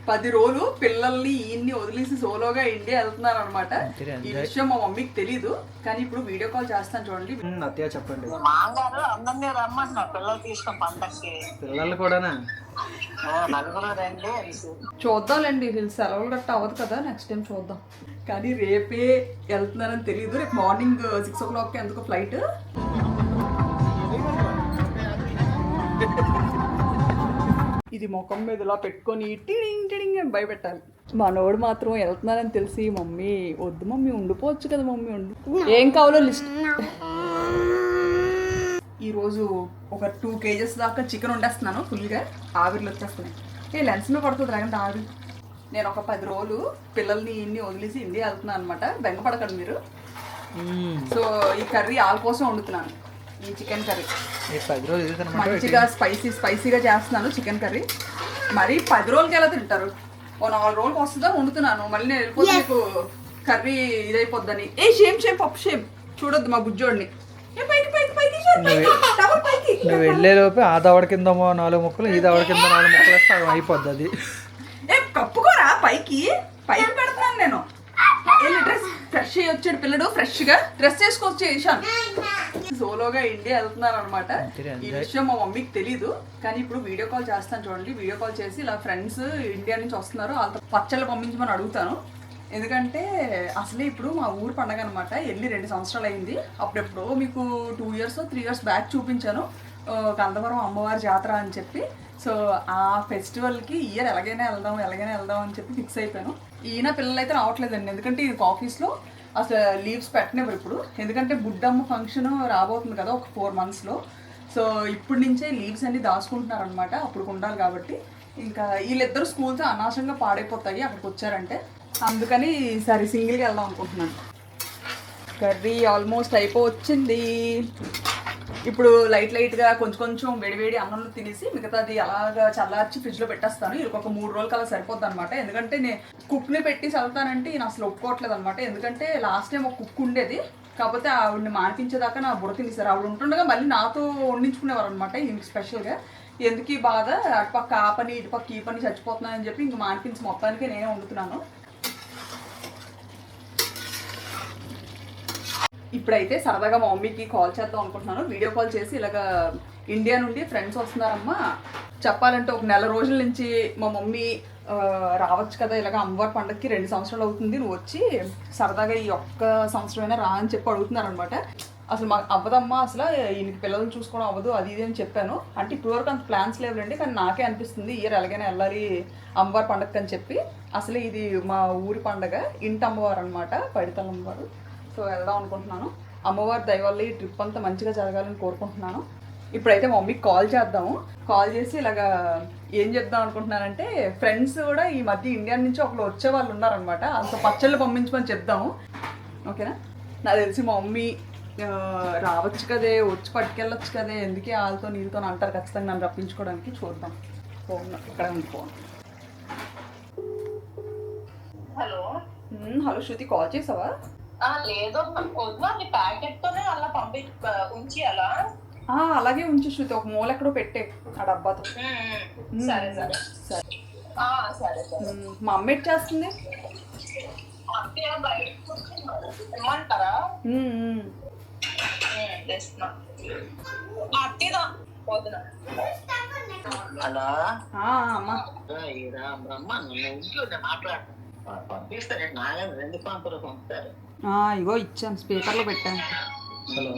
10 రోజులు పిల్లల్ని ఈయన్ని వదిలేసి సోలోగా ఇండియా వెళ్తున్నారు అనమాట. ఈ విషయం మా మమ్మీకి తెలీదు, కానీ ఇప్పుడు వీడియో కాల్ చేస్తాను చూడండి. అత్తయ్య చెప్పండి. మాంగారు అందరినీ రమ్మంటున్నా పిల్లలు తీసుకొని పండక్కి. పిల్లలు కూడానా? నలుగురు రండి. చూద్దాంలేండి, సెలవులు గట్ట అవ్వదు కదా, నెక్స్ట్ టైం చూద్దాం. కానీ రేపే వెళ్తున్నారని తెలియదు. రేపు మార్నింగ్ 6 o'clock ఎందుకు ఫ్లైట్. ఇది ముఖం మీద ఇలా పెట్టుకొని టిడింగ్ టిడింగ్ అని భయపెట్టాలి. మనోడు మాత్రం వెళ్తున్నారని తెలిసి మమ్మీ వద్దు మమ్మీ ఉండిపోవచ్చు కదా మమ్మీ ఉండు, ఏం కావాలో లిస్ట్. ఈరోజు ఒక 2 kgs దాకా చికెన్ వండేస్తున్నాను ఫుల్గా, ఆవిరిలో వచ్చేస్తున్నాయి. లెన్స్ మీద పడుతుంది రాకంటే ఆవిరి. నేను ఒక 10 రోజులు పిల్లల్ని ఇన్ని వదిలేసి ఇండియా వెళ్తున్నాను అనమాట. బెంగపడకండి మీరు. సో ఈ కర్రీ వాళ్ళ కోసం వండుతున్నాను, ఈ చికెన్ కర్రీ. 10 రోజులు మంచిగా స్పైసీగా చేస్తున్నాను చికెన్ కర్రీ. మరి 10 రోజులకి ఎలా తింటారు? ఓ 4 రోజులకి వస్తుందా వండుతున్నాను. మళ్ళీ నేను వెళ్ళిపోతే మీకు కర్రీ ఇదైపోద్దని. షేమ్ పప్పు షేమ్ చూడొద్దు మా బుజ్జోడిని. నువ్వు వెళ్ళే లోపే ఆ దవడ కింద 4 ముక్కలు, ఈ దవడ కింద 4 ముక్కలు వేస్తే అయిపోద్ది. అది కప్పుకోరా పైకి పెడుతున్నాను నేను. డ్రెస్ ఫ్రెష్ అయ్యి వచ్చాడు పిల్లడు, ఫ్రెష్ గా డ్రెస్ చేసుకొచ్చి వేసాను. సోలోగా ఇండియా వెళ్తున్నారు అనమాట. ఈ విషయం మా మమ్మీకి తెలీదు, కానీ ఇప్పుడు వీడియో కాల్ చేస్తాను చూడండి. వీడియో కాల్ చేసి ఇలా ఫ్రెండ్స్ ఇండియా నుంచి వస్తున్నారు, వాళ్ళతో పచ్చళ్ళు పంపించమని అడుగుతాను. ఎందుకంటే అసలే ఇప్పుడు మా ఊరు పండగ అనమాట. వెళ్ళి 2 సంవత్సరాలు అయింది. అప్పుడెప్పుడో మీకు 2 years 3 years బ్యాక్ చూపించాను, కందవరం అమ్మవారి జాతర అని చెప్పి. సో ఆ ఫెస్టివల్కి ఇయర్ ఎలాగైనా వెళ్దాం అని చెప్పి ఫిక్స్ అయిపోయాను. ఈయన పిల్లలు అయితే రావట్లేదండి, ఎందుకంటే ఈయనకు ఆఫీస్లో అసలు లీవ్స్ పెట్టనివ్వరు ఇప్పుడు. ఎందుకంటే బుడ్డమ్మ ఫంక్షన్ రాబోతుంది కదా ఒక 4 monthsలో. సో ఇప్పటి నుంచే లీవ్స్ అన్ని దాచుకుంటున్నారు అనమాట, అప్పుడు ఉండాలి కాబట్టి. ఇంకా వీళ్ళిద్దరు స్కూల్స్ అనవసరంగా పాడైపోతాయి అక్కడికి వచ్చారంటే, అందుకని సరే సింగిల్గా వెళ్దాం అనుకుంటున్నాను. కర్రీ ఆల్మోస్ట్ అయిపోవచ్చింది. ఇప్పుడు లైట్గా కొంచెం వేడివేడి అన్నంలో తినేసి మిగతాది అలాగా చల్లార్చి ఫ్రిడ్జ్లో పెట్టేస్తాను. ఇది ఒక 3 రోజులకి అలా సరిపోద్ది అనమాట. ఎందుకంటే నేను కుక్ని పెట్టి చల్లుతానంటే నేను అసలు ఒప్పుకోవట్లేదు అనమాట. ఎందుకంటే లాస్ట్ టైం ఒక కుక్ ఉండేది, కాకపోతే ఆవిడని మానిపించేదాకా నా బుర్ర తినేసారు. ఆవిడ ఉంటుండగా మళ్ళీ నాతో వండించుకునేవారు అనమాట. ఇంక స్పెషల్గా ఎందుకు ఈ బాధ, అటుపక్క ఆ పని ఇటుపక్క ఈ పని చచ్చిపోతున్నానని చెప్పి ఇంక మానిపించి మొత్తానికి నేనే వండుతున్నాను. ఇప్పుడైతే సరదాగా మా మమ్మీకి కాల్ చేద్దాం అనుకుంటున్నాను. వీడియో కాల్ చేసి ఇలాగ ఇండియా నుండి ఫ్రెండ్స్ వస్తున్నారమ్మా, చెప్పాలంటే ఒక 1 రోజుల నుంచి మా మమ్మీ రావచ్చు కదా, ఇలాగ అమ్మవారి పండగకి 2 సంవత్సరాలు అవుతుంది, నువ్వు వచ్చి సరదాగా ఈ ఒక్క సంవత్సరమైనా రా అని చెప్పి అడుగుతున్నారు అనమాట. అసలు మాకు అవ్వదమ్మా, అసలు ఈయనకి పిల్లల్ని చూసుకోవడం అవ్వదు అది ఇది అని చెప్పాను. అంటే ఇప్పటివరకు అంత ప్లాన్స్ లేవులేండి, కానీ నాకే అనిపిస్తుంది ఇయర్ ఎలాగైనా వెళ్ళాలి అమ్మవారి పండగకి అని చెప్పి. అసలు ఇది మా ఊరి పండగ, ఇంటి అమ్మవారు అనమాట, పైడితల్లి అమ్మవారు. సో వెళ్దాం అనుకుంటున్నాను. అమ్మవారి దయ వల్ల ఈ ట్రిప్ అంతా మంచిగా జరగాలని కోరుకుంటున్నాను. ఇప్పుడైతే మా మమ్మీకి కాల్ చేద్దాము. కాల్ చేసి ఇలాగా ఏం చెప్దాం అనుకుంటున్నానంటే, ఫ్రెండ్స్ కూడా ఈ మధ్య ఇండియా నుంచి ఒకరు వచ్చే వాళ్ళు ఉన్నారనమాట, అంత పచ్చళ్ళు పంపించమని చెప్దాము. ఓకేనా? నాకు తెలిసి మా మమ్మీ రావచ్చు కదే, వచ్చి పట్టుకెళ్ళొచ్చు కదే, ఎందుకే వాళ్ళతో నీళ్ళతో అంటారు ఖచ్చితంగా నన్ను రప్పించుకోవడానికి. చూద్దాం. ఫోన్ ఇక్కడ ఉంది ఫోన్. హలో శృతి, కాల్ చేసావా? లేదు ప్యాకెట్ తోనే అలా ఉంచి అలా అలాగే ఉంచి శృతి, ఒక మూల ఎక్కడో పెట్టే ఆ డబ్బాతో. సరే సరే సరే. మా అమ్మ ఎట్ చేస్తుంది? ఏమంటారా? హలో అమ్మా, ఇగో ఇచ్చాను, స్పీకర్లో పెట్టాను. హలో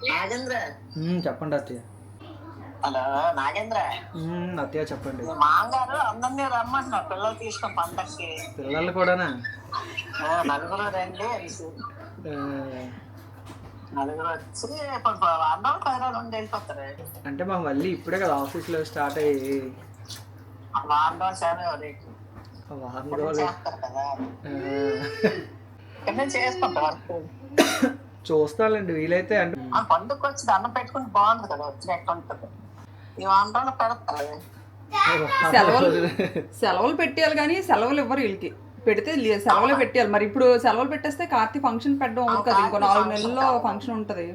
నాగేంద్ర. చెప్పండి అత్తయ్య. హలో నాగేంద్ర. అత్తయ్య చెప్పండి. మాంగారు అందరినీ రమ్మంటున్నా పిల్లలు తీసుకొని పండక్కి. పిల్లలు కూడానా? నలుగురు రండి. నలుగురు వచ్చి అందరూ 10 రోజులు ఉండి వెళ్ళిపోతారు. అంటే మాకు మళ్ళీ ఇప్పుడే కదా ఆఫీస్లో స్టార్ట్ అయ్యి వారం రోజులు చేస్తారు కదా, చేసుకుంటారు. చూస్తానండి వీలైతే. అంటే పండుగ వచ్చి అన్నం పెట్టుకుని బాగుంది కదా, వచ్చినట్టు ఉంటుంది. ఈ వారం రోజులు పెడతారు. సెలవులు పెట్టేయాలి కానీ సెలవులు ఇవ్వరు వీళ్ళకి. పెడితే సెలవులు పెట్టేయాలి. మరి ఇప్పుడు సెలవులు పెట్టేస్తే కార్తీక ఫంక్షన్ పెట్టడం అవుతుంది కదా, ఇంకో 4 నెలల్లో ఫంక్షన్ ఉంటుంది.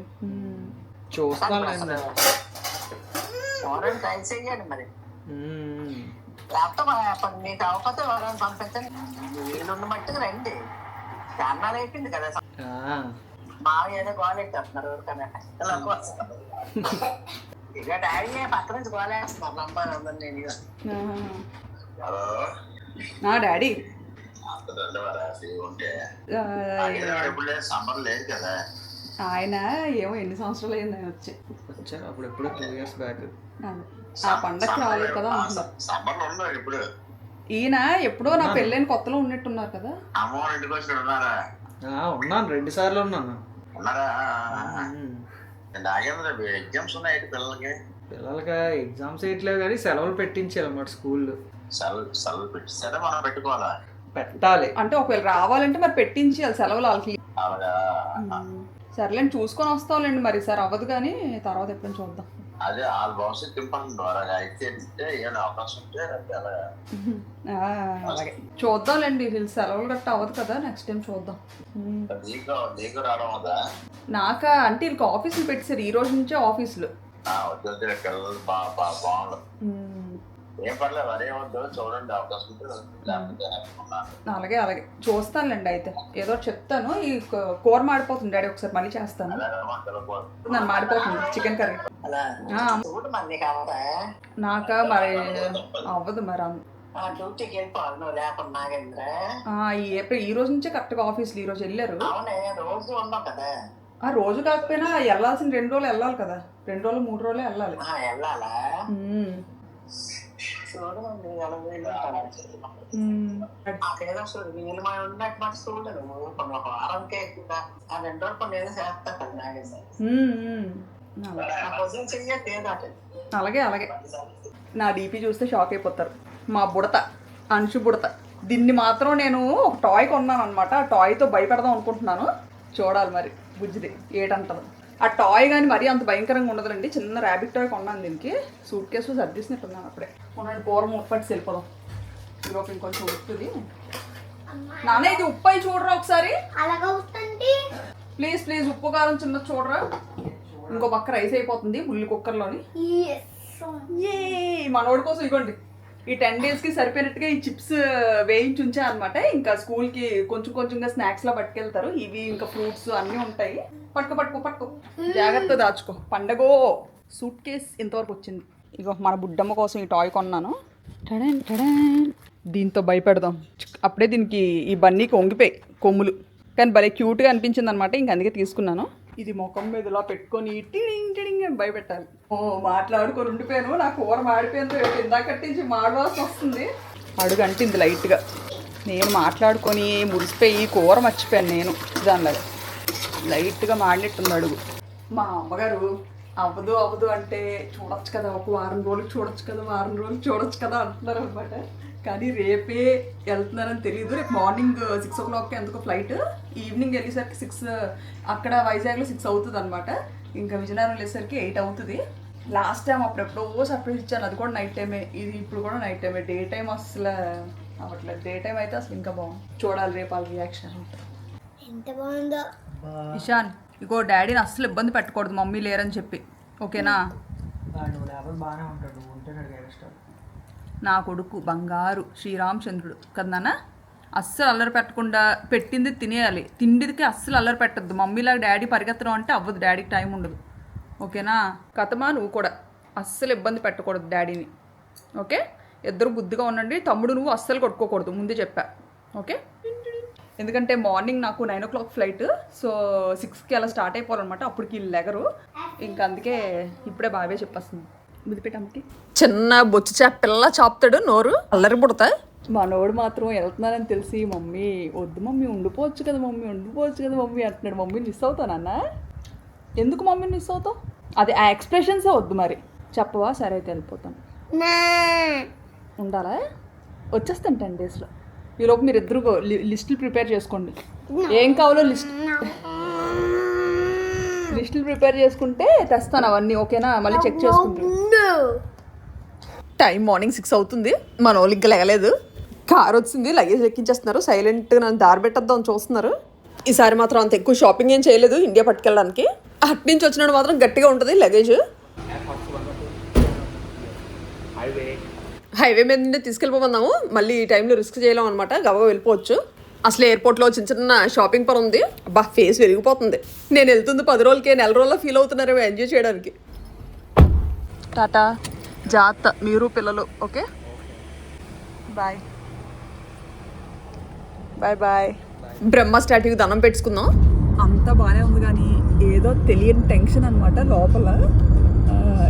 చూస్తానండి. ట్రై చేయండి మరి. లేకపోతే మీకు అవకాశం ఎవరైనా పంపించండి, వీళ్ళున్న మట్టుకు రండి. అన్నాలు అయిపోయింది కదా, మామయ్య ఏదో గోలు ఎట్టేస్తున్నారు ఊరికనే ఇలా కోసం. ఇక డాడీ పక్క నుంచి గోలేస్తున్నారు నమ్మాలి అందరు. నేను నా డాడీ సమ్మర్ లేదు కదా ఆయన ఏమో ఎన్ని సంవత్సరాలు అయింది ఆయన వచ్చి. వచ్చారు అప్పుడు ఎప్పుడు 2 years బ్యాక్. ఆ పండగకి రాలేదు కదా అంటున్నారు. సమ్మర్ లో ఉన్నారు ఇప్పుడు. ఈయన ఎప్పుడో నా పెళ్ళైన కొత్తలో ఉన్నట్టున్నారు కదా. అమ్మవారి ఇంటికి వచ్చి ఉన్నారా? ఉన్నాను, 2 సార్లు ఉన్నాను. ఉన్నారా? నాగేంద్ర ఎగ్జామ్స్ ఉన్నాయి పిల్లలకి. ఎగ్జామ్స్ వేయట్లేదు కానీ సెలవులు పెట్టించాలి అన్నమాట స్కూల్లో. సెలవులు పెట్టిస్తారా మనం పెట్టుకోవాలా? పెట్టాలి అంటే ఒకవేళ రావాలంటే మరి పెట్టించాలి సెలవులు వాళ్ళకి. సర్లేండి చూసుకొని వస్తాంలేండి. మరి సార్ అవ్వదు కానీ తర్వాత ఎప్పుడైనా చూద్దాం. అదే వాళ్ళ భవిష్యత్తు తింపండి ద్వారా అయితే ఏమైనా అవకాశం ఉంటే అలాగే చూద్దాంలేండి. సెలవులు గట్ట అవ్వదు కదా, నెక్స్ట్ టైం చూద్దాం. నీకు రావడం అవుదా? నాకా అంటే వీళ్ళకి ఆఫీసులు పెట్టేశారు ఈ రోజు నుంచే ఆఫీసులు. పిల్లలు బాగుండదు. ఏం పర్లేదు అదే వద్దు చూడండి అవకాశం ఉంటే. అలాగే అలాగే చూస్తానులేండి. అయితే ఏదో చెప్తాను. ఈ కూర మాడిపోతుంది డాడీ, ఒకసారి మళ్ళీ చేస్తాను. నన్ను మాడిపోతుంది చికెన్ కర్రీ. నాకా మరి అవ్వదు మరి. డ్యూటీకి వెళ్ళిపోవాలి నువ్వు లేకుండా నాగేంద్ర. ఈ రోజు నుంచే కరెక్ట్గా ఆఫీసులు ఈ రోజు వెళ్ళారు. రోజు ఉండవు కదా. రోజు కాకపోయినా వెళ్ళాల్సిన 2 రోజులు వెళ్ళాలి కదా, 2 రోజులు 3 రోజులు వెళ్ళాలి. వెళ్ళాలా? చూడండి అదేదో వీళ్ళు మనం ఉన్నట్టు మాట చూడలేదు. కొన్ని ఒక వారంకే ఆ 2 రోజులు కొన్ని ఏదో చేస్తా కదా నాగేంద్ర. అలాగే అలాగే. నా డీపీ చూస్తే షాక్ అయిపోతారు. మా బుడత అంశు బుడత, దీన్ని మాత్రం నేను ఒక టాయ్ కొన్నాను అనమాట. ఆ టాయ్తో భయపెడదాం అనుకుంటున్నాను. చూడాలి మరి బుజ్జిది ఏటంటది. ఆ టాయ్ కానీ మరీ అంత భయంకరంగా ఉండదులండి. చిన్న ర్యాబిట్ టాయ్ కొన్నాను దీనికి. సూట్ కేసు సర్దిసినట్టున్నాను అప్పుడే. కొన్నాను పూర్వం ఉప్పట్టి వెళ్ళిపోదాం. ఈలోపు ఇంకొంచెం ఉప్పుది. నాన్న ఇది ఉప్పు అయి చూడరా ఒకసారి ప్లీజ్ ప్లీజ్. ఉప్పు కారం చిన్న చూడరా. ఇంకో పక్క రైస్ అయిపోతుంది ఉల్లి కుక్కర్లోని. మనోడి కోసం ఇగోండి ఈ 10 daysకి సరిపోయినట్టుగా ఈ చిప్స్ వేయించి ఉంచా అనమాట. ఇంకా స్కూల్కి కొంచెం కొంచెంగా స్నాక్స్లా పట్టుకెళ్తారు. ఇవి ఇంకా ఫ్రూట్స్ అన్నీ ఉంటాయి. పట్టుకో జాగ్రత్త దాచుకో. పండగో. సూట్ కేస్ ఇంతవరకు వచ్చింది. ఇగో మన బుడ్డమ్మ కోసం ఈ టాయ్ కొన్నాను. టడన్ టడన్. దీంతో భయపెడదాం. అప్పుడే దీనికి ఈ బన్నీకి వంగిపోయి కొమ్ములు, కానీ భలే క్యూట్గా అనిపించింది అనమాట. ఇంక అందుకే తీసుకున్నాను. ఇది ముఖం మీద ఇలా పెట్టుకొని టిడింగ్ టిడింగ్ అని భయపెట్టాలి. మాట్లాడుకొని ఉండిపోయాను. నా కూర మాడిపోయిందో ఇందాకట్టించి మాడవాల్సి వస్తుంది. అడుగు అంటింది లైట్గా. నేను మాట్లాడుకొని మురిసిపోయి కూర మర్చిపోయాను నేను. దానిలాగా లైట్గా మాడినట్టుంది అడుగు. మా అమ్మగారు అవ్వదు అంటే చూడొచ్చు కదా, ఒక వారం రోజులు చూడొచ్చు కదా అంటున్నారు అనమాట. కానీ రేపే వెళ్తున్నారని తెలియదు. రేపు మార్నింగ్ 6 o'clock ఎందుకో ఫ్లైట్. ఈవినింగ్ వెళ్ళేసరికి 6 అక్కడ వైజాగ్లో 6 అవుతుంది అనమాట. ఇంకా విజయనగరం వెళ్ళేసరికి 8 అవుతుంది. లాస్ట్ టైం అప్పుడెప్పుడో సర్ప్రైజ్ ఇచ్చాను, అది కూడా నైట్ టైమే. ఇది ఇప్పుడు కూడా నైట్ టైమే. డే టైం అసలు అవ్వట్లేదు. డే టైం అయితే అసలు ఇంకా బాగుంది. చూడాలి రేపు వాళ్ళ రియాక్షన్ ఎంత బాగుందో. ఇషాన్ ఇగో డాడీని అస్సలు ఇబ్బంది పెట్టకూడదు మమ్మీ లేరని చెప్పి, ఓకేనా? బాగానే ఉంటాడు. నా కొడుకు బంగారు శ్రీరామచంద్రుడు కదా నాన్న. అస్సలు అల్లరి పెట్టకుండా పెట్టింది తినేయాలి. తిండికి అస్సలు అల్లరి పెట్టద్దు. మమ్మీలాగా డాడీ పరిగెత్తడం అంటే అవ్వదు. డాడీకి టైం ఉండదు, ఓకేనా? కథమా నువ్వు కూడా అస్సలు ఇబ్బంది పెట్టకూడదు డాడీని, ఓకే? ఇద్దరు బుద్ధిగా ఉండండి. తమ్ముడు నువ్వు అస్సలు కొట్టుకోకూడదు, ముందే చెప్పా, ఓకే? ఎందుకంటే మార్నింగ్ నాకు 9 o'clock ఫ్లైట్. సో 6కి అలా స్టార్ట్ అయిపోవాలన్నమాట. అప్పటికి లెగరు. ఇంకా అందుకే ఇప్పుడే బాగా చెప్పేస్తుంది. ముదిపెట్టమ్మకి చిన్న బొచ్చు చేప పిల్ల చాపుతాడు నోరు. అల్లరి పుడతా. మనోడు మాత్రం వెళ్తున్నానని తెలిసి మమ్మీ వద్దు మమ్మీ ఉండిపోవచ్చు కదా మమ్మీ అంటున్నాడు. మమ్మీని మిస్ అవుతానన్నా. ఎందుకు మమ్మీని మిస్ అవుతావు? అది ఆ ఎక్స్ప్రెషన్సే వద్దు. మరి చెప్పవా? సరే అయితే వెళ్ళిపోతాను. ఉండాలా? వచ్చేస్తాను 10 daysలో. ఈలోపు మీరు ఇద్దరు లిస్టులు ప్రిపేర్ చేసుకోండి. ఏం కావాలో లిస్టులు ప్రిపేర్ చేసుకుంటే తెస్తాను అవన్నీ, ఓకేనా? మళ్ళీ చెక్ చేసుకుంటాను. టైం మార్నింగ్ 6 అవుతుంది. మన వాళ్ళు ఇంకా లేగలేదు. కార్ వచ్చింది, లగేజ్ ఎక్కించేస్తున్నారు. సైలెంట్గా నన్ను దారి పెట్టద్దాం చూస్తున్నారు. ఈసారి మాత్రం అంత ఎక్కువ షాపింగ్ ఏం చేయలేదు ఇండియా పట్టుకెళ్ళడానికి. అట్నుంచి వచ్చినప్పుడు మాత్రం గట్టిగా ఉంటుంది లగేజ్. హైవే మీద నుండి తీసుకెళ్ళిపోమన్నాము, మళ్ళీ ఈ టైంలో రిస్క్ చేయలేం అనమాట, గబగబా వెళ్ళిపోవచ్చు. అసలు ఎయిర్పోర్ట్లో చిన్న చిన్న షాపింగ్ పని ఉంది. అబ్బా ఫేస్ వెలిగిపోతుంది. నేను వెళ్తుంది 10 రోజులకే, నెల రోజుల్లో ఫీల్ అవుతున్నారేమో ఎంజాయ్ చేయడానికి. టాటా, జాగ్రత్త మీరు పిల్లలు. Okay bye bye bye. Brahma స్టాట్యూకి దండం పెట్టుకుందాం. అంతా బాగానే ఉంది కానీ ఏదో తెలియని టెన్షన్ అనమాట లోపల.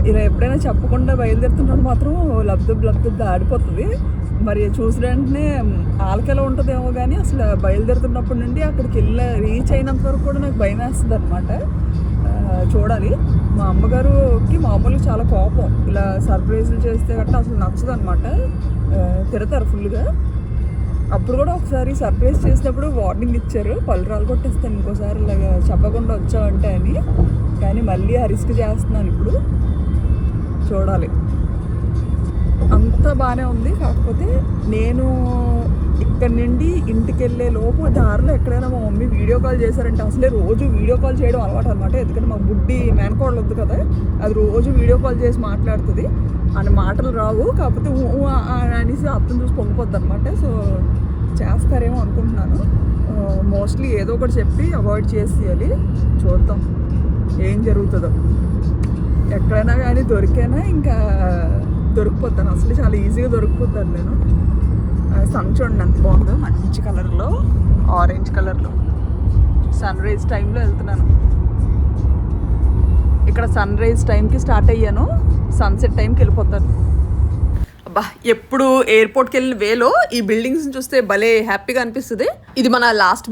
ఇలా ఎప్పుడైనా చెప్పకుండా బయలుదేరుతున్నప్పుడు మాత్రం లబ్దు ఆడిపోతుంది. మరి చూసిన వెంటనే ఆలకెలా ఉంటుందేమో కానీ అసలు బయలుదేరుతున్నప్పటి నుండి అక్కడికి రీచ్ అయినంత వరకు కూడా నాకు భయం వేస్తుంది అనమాట. చూడాలి. మా అమ్మగారుకి మామూలుగా చాలా కోపం, ఇలా సర్ప్రైజులు చేస్తే గట్రా అసలు నచ్చదు అనమాట, తిడతారు ఫుల్గా. అప్పుడు కూడా ఒకసారి సర్ప్రైజ్ చేసినప్పుడు వార్నింగ్ ఇచ్చారు, పళ్ళు రాలు కొట్టేస్తాను ఇంకోసారి ఇలాగా చెప్పకుండా వచ్చావంటే అని. కానీ మళ్ళీ ఆ రిస్క్ చేస్తున్నాను ఇప్పుడు, చూడాలి. అంతా బాగానే ఉంది. కాకపోతే నేను ఇక్కడ నుండి ఇంటికి వెళ్ళే లోపు దారిలో ఎక్కడైనా మా మమ్మీ వీడియో కాల్ చేశారంటే, అసలే రోజు వీడియో కాల్ చేయడం అలవాటు అనమాట. ఎందుకంటే మా బుడ్డి మేనకోడలు వద్దు కదా, అది రోజు వీడియో కాల్ చేసి మాట్లాడుతుంది. అని మాటలు రావు, కాకపోతే అనేసి అర్థం చూసి పొంగిపోద్ది అనమాట. సో చేస్తారేమో అనుకుంటున్నాను. మోస్ట్లీ ఏదో ఒకటి చెప్పి అవాయిడ్ చేసేయాలి. చూద్దాం ఏం జరుగుతుందో. ఎక్కడైనా కానీ దొరికైనా ఇంకా దొరికిపోతాను, అసలు చాలా ఈజీగా దొరికిపోతాను నేను. సన్ చూడండి ఎంత బాగుందో, మంచి కలర్లో, ఆరెంజ్ కలర్లో. సన్ రైజ్ టైంలో వెళ్తున్నాను. ఇక్కడ సన్ రైజ్ టైంకి స్టార్ట్ అయ్యాను, సన్సెట్ టైంకి వెళ్ళిపోతాను. అబ్బా ఎప్పుడు ఎయిర్పోర్ట్కి వెళ్ళిన వేలో ఈ బిల్డింగ్స్ చూస్తే భలే హ్యాపీగా అనిపిస్తుంది. ఇది మన లాస్ట్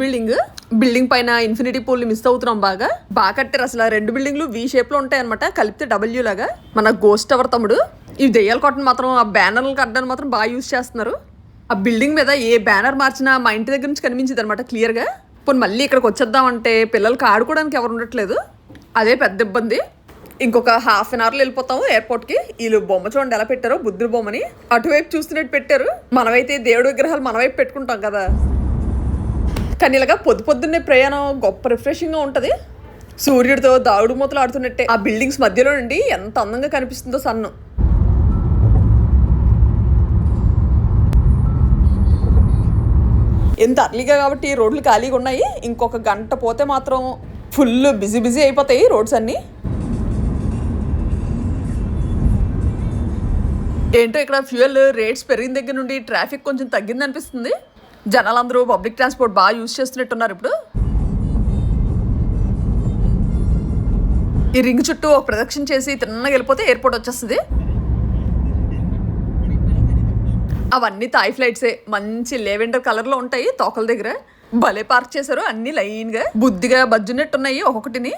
బిల్డింగ్ పైన ఇన్ఫినిటీ పూల్ మిస్ అవుతున్నాం. బాగా కట్టారు అసలు. 2 బిల్డింగ్లు V షేప్లో ఉంటాయి అనమాట, కలిపితే W లాగా. మన గోస్ట్ టవర్ తమ్ముడు. ఇవి దెయ్యాల కాటన్ మాత్రం ఆ బ్యానర్లు కట్టడానికి మాత్రం బాగా యూజ్ చేస్తున్నారు. ఆ బిల్డింగ్ మీద ఏ బ్యానర్ మార్చినా మా ఇంటి దగ్గర నుంచి కనిపించింది అనమాట క్లియర్గా. ఇప్పుడు మళ్ళీ ఇక్కడికి వచ్చేద్దామంటే పిల్లలకి ఆడుకోవడానికి ఎవరు ఉండట్లేదు, అదే పెద్ద ఇబ్బంది. ఇంకొక హాఫ్ అన్ అవర్లో వెళ్ళిపోతాము ఎయిర్పోర్ట్కి. వీళ్ళు బొమ్మ చూడండి ఎలా పెట్టారో, బుద్ధుడి బొమ్మని అటువైపు చూస్తున్నట్టు పెట్టారు. మనమైతే దేవుడి విగ్రహాలు మన వైపు పెట్టుకుంటాం కదా. కానీ ఇలాగా పొద్దున్నే ప్రయాణం గొప్ప రిఫ్రెషింగ్గా ఉంటుంది. సూర్యుడితో దాగుడు మూతలు ఆడుతున్నట్టే ఆ బిల్డింగ్స్ మధ్యలో నుండి ఎంత అందంగా కనిపిస్తుందో సన్ను. ఎంత అర్లీగా కాబట్టి రోడ్లు ఖాళీగా ఉన్నాయి. ఇంకొక గంట పోతే మాత్రం ఫుల్ బిజీ అయిపోతాయి రోడ్స్ అన్నీ. ఏంటో ఇక్కడ ఫ్యూయల్ రేట్స్ పెరిగిన దగ్గర నుండి ట్రాఫిక్ కొంచెం తగ్గింది అనిపిస్తుంది. జనాలందరూ పబ్లిక్ ట్రాన్స్పోర్ట్ బాగా యూజ్ చేస్తున్నట్టున్నారు ఇప్పుడు. ఈ రింగ్ చుట్టూ ఒక ప్రదక్షిణ చేసి తిన్నగా వెళ్ళిపోతే ఎయిర్పోర్ట్ వచ్చేస్తుంది. అవన్నీ థాయ్ ఫ్లైట్సే, మంచి లెవెండర్ కలర్లో ఉంటాయి తోకల దగ్గర. భలే పార్క్ చేశారు అన్ని లైన్గా, బుద్ధిగా బజ్జున్నట్టున్నాయి ఒక్కొక్కటిని.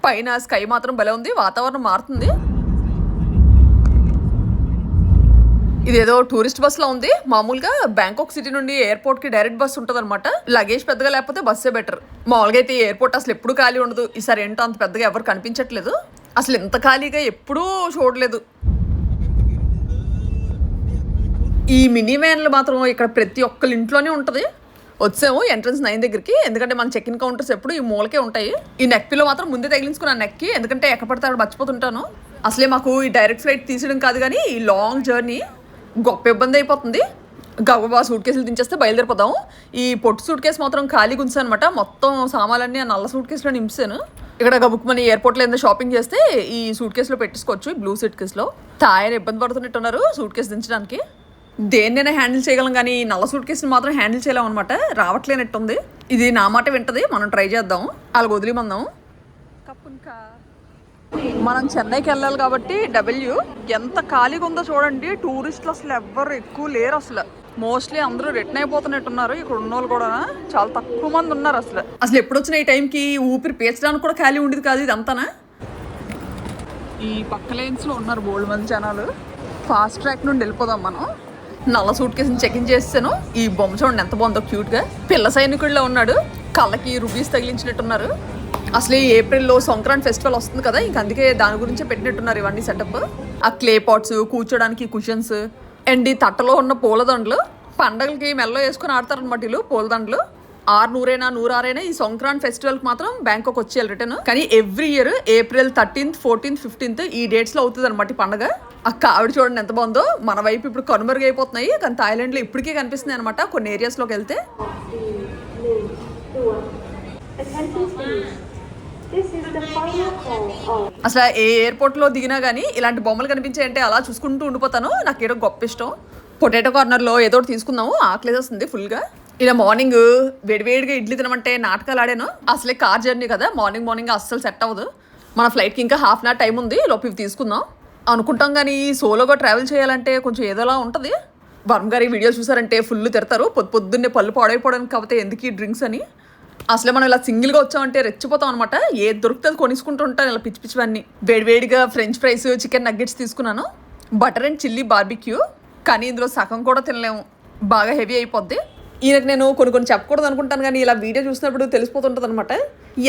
పైన స్కై మాత్రం భలే ఉంది, వాతావరణం మారుతుంది. ఇదేదో టూరిస్ట్ బస్సులో ఉంది. మామూలుగా బ్యాంకాక్ సిటీ నుండి ఎయిర్పోర్ట్కి డైరెక్ట్ బస్సు ఉంటుంది అనమాట. లగేజ్ పెద్దగా లేకపోతే బస్సే బెటర్. మామూలుగా అయితే ఎయిర్పోర్ట్ అసలు ఎప్పుడు ఖాళీ ఉండదు. ఈసారి ఏంటో అంత పెద్దగా ఎవరు కనిపించట్లేదు. అసలు ఇంత ఖాళీగా ఎప్పుడూ చూడలేదు. ఈ మినీ వ్యాన్లు మాత్రం ఇక్కడ ప్రతి ఒక్కరి ఇంట్లోనే ఉంటుంది. వచ్చాము ఎంట్రన్స్ 9 దగ్గరికి, ఎందుకంటే మన చెక్ ఇన్ కౌంటర్స్ ఎప్పుడు ఈ మూలకే ఉంటాయి. ఈ నెక్ పిల్లో మాత్రం ముందే తగిలించుకున్నాను నెక్కి, ఎందుకంటే ఎక్కడ పడితే అక్కడ మర్చిపోతుంటాను. అసలే మాకు ఈ డైరెక్ట్ ఫ్లైట్ తీసేయడం కాదు కానీ ఈ లాంగ్ జర్నీ గొప్ప ఇబ్బంది అయిపోతుంది. గబగబా సూట్ కేసులు దించేస్తే బయలుదేరిపోదాం. ఈ పొట్టు సూట్ కేసు మాత్రం ఖాళీగా ఉంచాను అనమాట. మొత్తం సామాన్లన్నీ ఆ నల్ల సూట్ కేసులో నింపాను. ఇక్కడ గబుక్కుమని ఎయిర్పోర్ట్లో ఏదైనా షాపింగ్ చేస్తే ఈ సూట్ కేసులో పెట్టేసుకోవచ్చు. బ్లూ సూట్ కేసులో తాయన ఇబ్బంది పడుతున్నట్టున్నారు సూట్ కేసు దించడానికి. దేన్నైనా హ్యాండిల్ చేయగలం కానీ నల్ల సూట్ కేసుని మాత్రం హ్యాండిల్ చేయలేం అనమాట. రావట్లేనట్టుంది. ఇది నా మాట వింటది, మనం ట్రై చేద్దాం. అలాగ వదిలిమందాం. మనం చెన్నైకి వెళ్ళాలి కాబట్టి ఎంత ఖాళీగా ఉందో చూడండి. టూరిస్టులు అసలు ఎవ్వరు ఎక్కువ లేరు. అసలు మోస్ట్లీ అందరూ రిటర్న్ అయిపోతున్నట్టున్నారు. ఇక్కడ ఉన్న వాళ్ళు కూడా చాలా తక్కువ మంది ఉన్నారు. అసలు ఎప్పుడు వచ్చిన ఈ టైంకి ఊపిరి పీల్చడానికి కూడా ఖాళీ ఉండేది కాదు ఇదంతానా. ఈ పక్క లైన్స్లో ఉన్నారు బోల్డ్ మంది జనాలు. ఫాస్ట్ ట్రాక్ నుండి వెళ్ళిపోదాం మనం. నల్ల సూట్ కేసుని చెక్ ఇన్ చేస్తాను. ఈ బొమ్మ చూడండి ఎంత బాగుందో, క్యూట్గా పిల్ల సైనికుడిలో ఉన్నాడు. కళ్ళకి రుబీస్ తగిలించినట్టున్నారు. అసలు ఈ ఏప్రిల్లో సంక్రాంతి ఫెస్టివల్ వస్తుంది కదా, ఇంక అందుకే దాని గురించే పెట్టినట్టున్నారు ఇవన్నీ సెటప్. ఆ క్లే పాట్స్, కూర్చోడానికి కుషన్స్ అండ్ ఈ తట్టలో ఉన్న పూలదండలు. పండగలకి మెల్లో వేసుకుని ఆడతారనమాట వీళ్ళు పూలదండలు. 600 ఈ సంక్రాంతి ఫెస్టివల్కి మాత్రం బ్యాంకాక్ వచ్చేయాలి రిటర్న్. కానీ every year April 13th, 14th, 15th ఈ డేట్స్లో అవుతుంది అనమాట ఈ పండగ. ఆవిడ చూడండి ఎంత బాగుందో. మన వైపు ఇప్పుడు కనుమరుగైపోతున్నాయి, కానీ థాయిలాండ్లో ఇప్పటికే కనిపిస్తున్నాయి అనమాట కొన్ని ఏరియాస్లోకి వెళ్తే. అసలు ఏ ఎయిర్పోర్ట్లో దిగినా కానీ ఇలాంటి బొమ్మలు కనిపించాయంటే అలా చూసుకుంటూ ఉండిపోతాను. నాకు ఏదో గొప్ప ఇష్టం. పొటాటో కార్నర్లో ఏదో ఒకటి తీసుకుందాము, ఆకలేస్తుంది ఫుల్గా. ఇలా మార్నింగ్ వేడివేడిగా ఇడ్లీ తినమంటే నాటకాలు ఆడాను. అసలే కార్ జర్నీ కదా, మార్నింగ్ అస్సలు సెట్ అవ్వదు. మన ఫ్లైట్కి ఇంకా హాఫ్ అన్ అవర్ టైం ఉంది, లోపు ఇవి తీసుకుందాం అనుకుంటాం. కానీ సోలోగా ట్రావెల్ చేయాలంటే కొంచెం ఏదోలా ఉంటుంది. వర్మ గారి వీడియో చూసారంటే ఫుల్ తిడతారు, పొద్దున్నే పళ్ళు పాడైపోవడానికి కాకపోతే ఎందుకు ఈ డ్రింక్స్ అని. అసలే మనం ఇలా సింగిల్గా వచ్చామంటే రెచ్చిపోతాం అనమాట. ఏది దొరుకుతుంది కొనిసుకుంటూ ఉంటాను ఇలా పిచ్చి పిచ్చివన్నీ. వేడివేడిగా ఫ్రెంచ్ ఫ్రైస్, చికెన్ నగ్గెట్స్ తీసుకున్నాను, బటర్ అండ్ చిల్లీ బార్బిక్యూ. కానీ ఇందులో సగం కూడా తినలేము, బాగా హెవీ అయిపోద్ది. ఈయనకు నేను కొన్ని చెప్పకూడదు అనుకుంటాను, కానీ ఇలా వీడియో చూసినప్పుడు తెలిసిపోతుంటుంది అనమాట.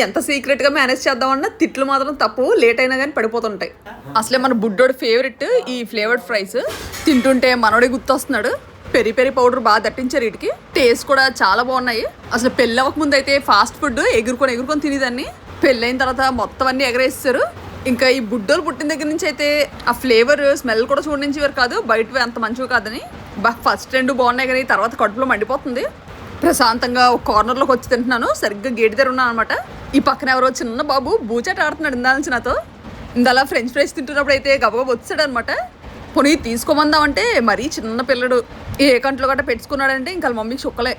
ఎంత సీక్రెట్గా మేనేజ్ చేద్దామన్నా తిట్లు మాత్రం తప్పు, లేట్ అయినా కానీ పడిపోతుంటాయి. అసలే మన బుడ్డోడి ఫేవరెట్ ఈ ఫ్లేవర్డ్ ఫ్రైస్. తింటుంటే మనోడే గుర్తొస్తున్నాడు. పెరి పెరి పౌడర్ బాగా దట్టించారు వీటికి, టేస్ట్ కూడా చాలా బాగున్నాయి. అసలు పెళ్ళి అవ్వక ముందు అయితే ఫాస్ట్ ఫుడ్ ఎగురుకొని తినేదాన్ని. పెళ్ళైన తర్వాత మొత్తం అన్నీ ఎగరేస్తారు. ఇంకా ఈ బుడ్డోలు పుట్టిన దగ్గర నుంచి అయితే ఆ ఫ్లేవర్ స్మెల్ కూడా చూడనించేవారు కాదు, బయటవి అంత మంచివి కాదని. ఫస్ట్ 2 బాగున్నాయి కానీ తర్వాత కడుపులో మండిపోతుంది. ప్రశాంతంగా ఒక కార్నర్లోకి వచ్చి తింటున్నాను, సరిగ్గా గేట్ దగ్గర ఉన్నాను అనమాట. ఈ పక్కన ఎవరో చిన్న బాబు బూచాట ఆడుతున్నాడు ఇందా నుంచి నాతో. ఇందలా ఫ్రెంచ్ ఫ్రైస్ తింటున్నప్పుడు అయితే గబగబా వచ్చాడు అనమాట. పోనీ తీసుకోమందామంటే మరీ చిన్న పిల్లడు, ఏ కంట్లో గట్ట పెట్టుకున్నాడంటే ఇంకా మమ్మీకి చుక్కలే.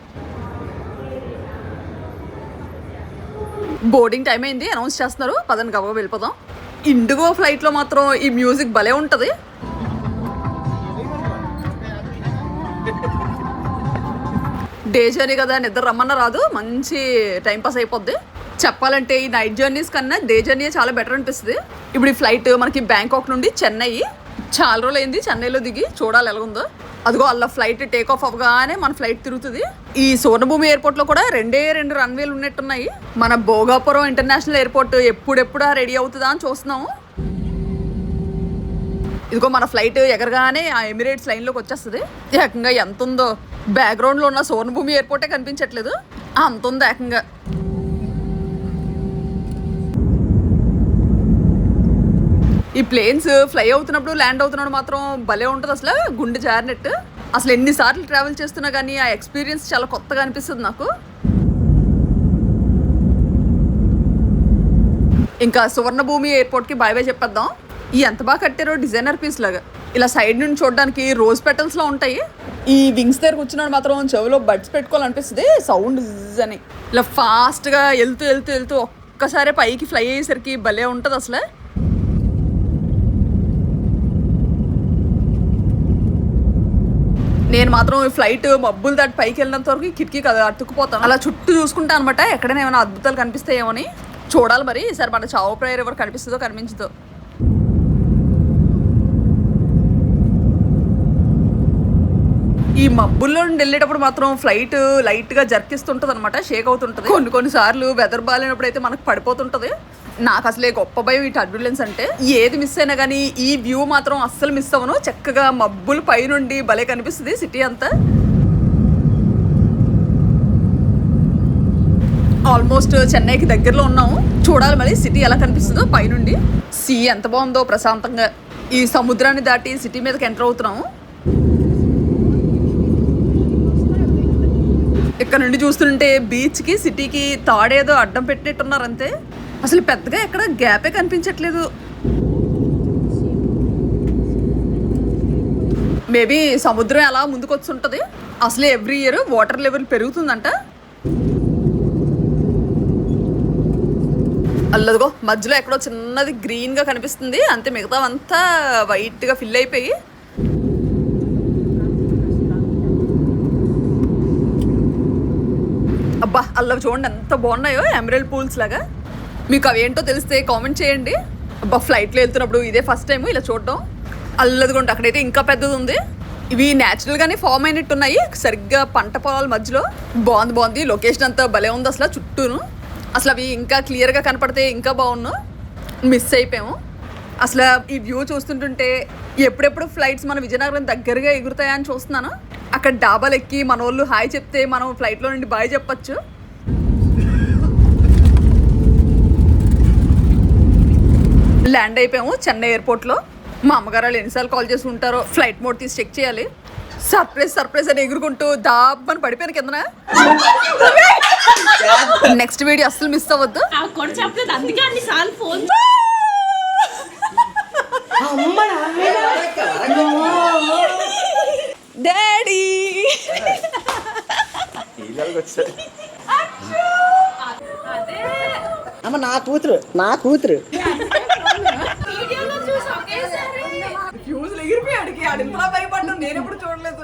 బోర్డింగ్ టైం అయింది, అనౌన్స్ చేస్తున్నారు, పదని గబగబా వెళ్ళిపోదాం. ఇండిగో ఫ్లైట్లో మాత్రం ఈ మ్యూజిక్ భలే ఉంటుంది. డే జర్నీ కదా, నిద్ర రమ్మన్న రాదు, మంచి టైంపాస్ అయిపోద్ది. చెప్పాలంటే ఈ నైట్ జర్నీస్ కన్నా డే జర్నీ చాలా బెటర్ అనిపిస్తుంది. ఇప్పుడు ఈ ఫ్లైట్ మనకి బ్యాంకాక్ నుండి చెన్నై, చాలా రోజులు అయింది చెన్నైలో దిగి, చూడాలి ఎలా ఉందో. అదిగో అలా ఫ్లైట్ టేక్ ఆఫ్ అవ్వగానే మన ఫ్లైట్ తిరుగుతుంది. ఈ సువర్ణభూమి ఎయిర్పోర్ట్లో కూడా 2 రన్వేలు ఉన్నట్టున్నాయి. మన భోగాపురం ఇంటర్నేషనల్ ఎయిర్పోర్ట్ ఎప్పుడెప్పుడా రెడీ అవుతుందా అని చూస్తున్నాము. ఇదిగో మన ఫ్లైట్ ఎగరగానే ఆ ఎమిరేట్స్ లైన్లోకి వచ్చేస్తుంది. ఏకంగా ఎంత ఉందో, బ్యాక్గ్రౌండ్లో ఉన్న సువర్ణభూమి ఎయిర్పోర్టే కనిపించట్లేదు, అంత ఉంది ఏకంగా. ఈ ప్లేన్స్ ఫ్లై అవుతున్నప్పుడు ల్యాండ్ అవుతున్నప్పుడు మాత్రం భలే ఉంటుంది, అసలు గుండె జారినట్టు. అసలు ఎన్నిసార్లు ట్రావెల్ చేస్తున్నా కానీ ఆ ఎక్స్పీరియన్స్ చాలా కొత్తగా అనిపిస్తుంది నాకు. ఇంకా సువర్ణభూమి ఎయిర్పోర్ట్కి బాయ్ బాయ్ చెప్పేద్దాం. ఈ ఎంత బాగా కట్టారో, డిజైనర్ పీస్ లాగా. ఇలా సైడ్ నుండి చూడడానికి రోజ్ పెటల్స్లో ఉంటాయి. ఈ వింగ్స్ దగ్గర కూర్చున్నాడు మాత్రం చెవిలో బడ్స్ పెట్టుకోవాలనిపిస్తుంది, సౌండ్ అని. ఇలా ఫాస్ట్గా వెళ్తూ ఒక్కసారి పైకి ఫ్లై అయ్యేసరికి భలే ఉంటుంది అసలు. నేను మాత్రం ఈ ఫ్లైట్ మబ్బులు దాటి పైకి వెళ్ళినంత వరకు కిటికీ కదా అతుక్కుపోతాను. అలా చుట్టూ చూసుకుంటా అనమాట, ఎక్కడైనా ఏమైనా అద్భుతాలు కనిపిస్తాయేమో అని. చూడాలి మరి ఈసారి మన చావు ప్రేయర్ ఎవరు కనిపిస్తుందో కనిపించదో. ఈ మబ్బుల్లో నుండి వెళ్ళేటప్పుడు మాత్రం ఫ్లైట్ లైట్గా జర్కిస్తుంటుంది అనమాట, షేక్ అవుతుంటుంది. కొన్నిసార్లు వెదర్ బాగాలేనప్పుడు అయితే మనకు పడిపోతుంటుంది. నాకు అసలే గొప్ప భయం ఈ టర్బ్యులెన్స్ అంటే. ఏది మిస్ అయినా కానీ ఈ వ్యూ మాత్రం అస్సలు మిస్ అవ్వను. చక్కగా మబ్బులు పై నుండి భలే కనిపిస్తుంది సిటీ అంతా. ఆల్మోస్ట్ చెన్నైకి దగ్గరలో ఉన్నాము. చూడాలి మళ్ళీ సిటీ ఎలా కనిపిస్తుందో పైనుండి. సీ ఎంత బాగుందో ప్రశాంతంగా. ఈ సముద్రాన్ని దాటి సిటీ మీదకి ఎంటర్ అవుతున్నాము. ఇక్కడ నుండి చూస్తుంటే బీచ్కి సిటీకి తాడేదో అడ్డం పెట్టినట్టున్నారు అంతే. అసలు పెద్దగా ఎక్కడ గ్యాపే కనిపించట్లేదు. మేబీ సముద్రం ఎలా ముందుకు వచ్చుంటుంది. అసలు ఎవ్రీ ఇయర్ వాటర్ లెవెల్ పెరుగుతుందంట. అల్లదిగో మధ్యలో ఎక్కడో చిన్నది గ్రీన్గా కనిపిస్తుంది అంతే, మిగతా అంతా వైట్గా ఫిల్ అయిపోయి. అబ్బా అల్లవి చూడండి ఎంత బాగున్నాయో, ఎమరల్డ్ పూల్స్ లాగా. మీకు అవేంటో తెలిస్తే కామెంట్ చేయండి. అబ్బా ఫ్లైట్లో వెళ్తున్నప్పుడు ఇదే ఫస్ట్ టైం ఇలా చూడడం. అల్లదిగోండి అక్కడైతే ఇంకా పెద్దది ఉంది. ఇవి న్యాచురల్గానే ఫామ్ అయినట్టున్నాయి, సరిగ్గా పంట పొలాల మధ్యలో. బాగుంది లొకేషన్ అంతా భలే ఉంది అసలు చుట్టూను. అసలు అవి ఇంకా క్లియర్గా కనపడితే ఇంకా బాగున్నాను. మిస్ అయిపోయాము. అసలు ఈ వ్యూ చూస్తుంటుంటే ఎప్పుడెప్పుడు ఫ్లైట్స్ మన విజయనగరం దగ్గరగా ఎగురుతాయని చూస్తున్నాను. అక్కడ డాబాలు ఎక్కి మన వాళ్ళు హాయ్ చెప్తే మనం ఫ్లైట్లో నుండి బాయ్ చెప్పచ్చు. ల్యాండ్ అయిపోయాము చెన్నై ఎయిర్పోర్ట్లో. మా అమ్మగారు వాళ్ళు ఎన్నిసార్లు కాల్ చేసి ఉంటారో. ఫ్లైట్ మోడ్ తీసి చెక్ చేయాలి. సర్ప్రైజ్ అని ఎగురుకుంటూ దాబ్బని పడిపోయాను కిందన. నెక్స్ట్ వీడియో అస్సలు మిస్ అవ్వద్దు. అందుకే అన్ని సార్లు ఫోన్ డాడీ అమ్మ నా కూతురు ఫ్యూజులు ఎగిరిపోయాడికి ఆడింతలా భయపడ్డాను నేను ఎప్పుడు చూడలేదు.